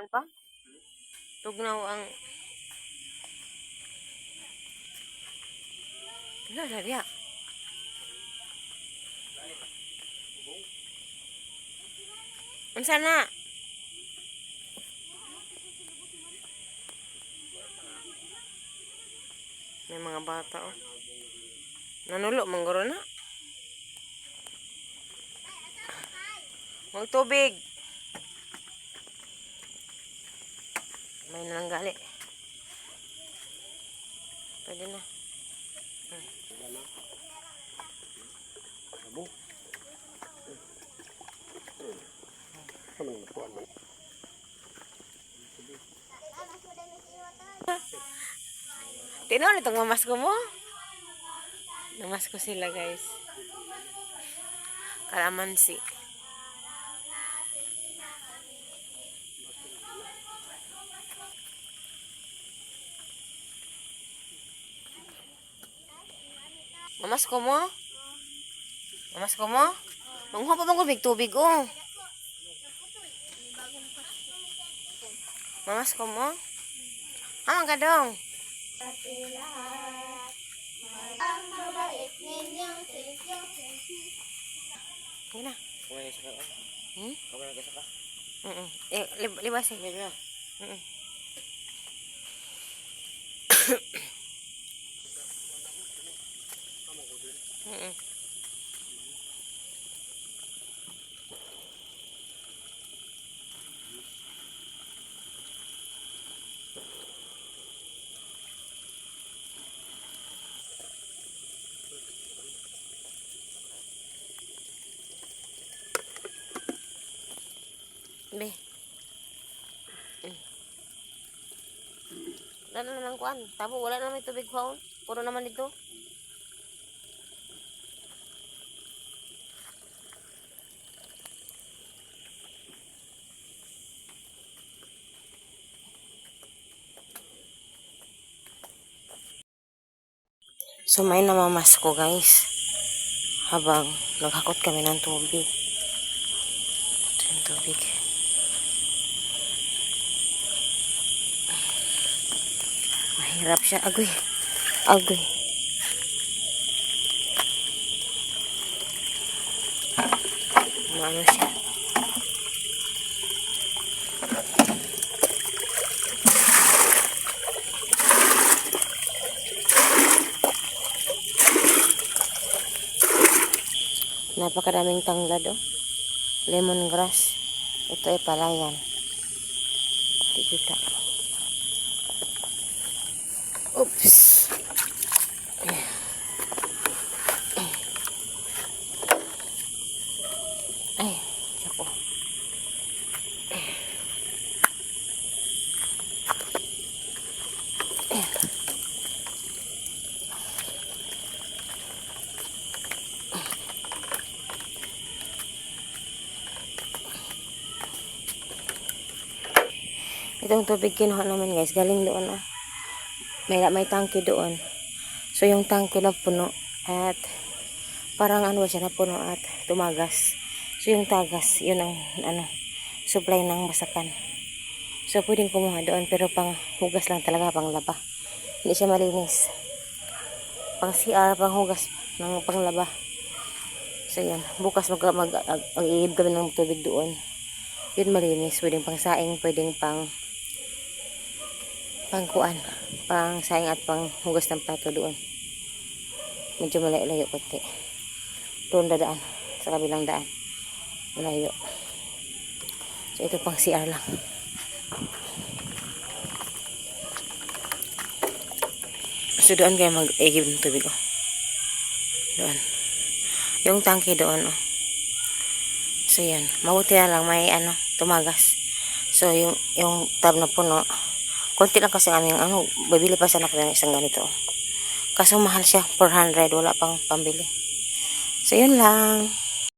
kuan pa? Tugnaw ang... Wala diya. Unsa na? May mga bata oh. Nanulo mangguro na. Mag tubig. May nalanggali. Pwede na. Tinuan itong mamasko mo. Namasko sila guys. Kalamansi. Mamasko mo? Mamasko mo? Manguha pa bang tubig oh. Mamasko mo? Amang ka dong. Ang mabait ninyong sige na. Kumain sa ka? Kumain ka sa ka? Libas eh. Be. Wala na lang kuan. Tabo, wala na may tubig kuan. Puro naman dito. So may namamasko guys. Habang naghakot kami ng tubig. Ito yung tubig. Mahirap siya. Agoy. Agoy. Maano siya. Napakaraming tanglad oh. Lemongrass. Ito ay palayan. Hindi kita. Oops. Ay, ako. Itong tubig kinuha naman guys, galing doon oh. May tangke doon. So yung tangke na puno at parang ano siya na puno at tumagas. So yung tagas, yun ang supply ng masakan. So pwedeng kumuha doon pero pang hugas lang talaga, pang laba. Hindi siya malinis. Pang CR, pang hugas ng panglaba. So yan, bukas mag-iib kami ng tubig doon. Yun malinis, pwedeng pang saing, pwedeng pang kuan, pang saing at pang hugas ng plato doon. Medyo malayo konti. Doon dadaan sa kabilang daan. Malayo. So ito pang CR lang. So doon kayo mag-igib ng tubig oh. Doon. Yung tangke doon oh. So yan, mabuti na lang may tumagas. So yung tab na puno. Konti lang kasi aming babili pa sana ko ng isang ganito. Kaso mahal siya, 400, wala pang pambili. So yun lang.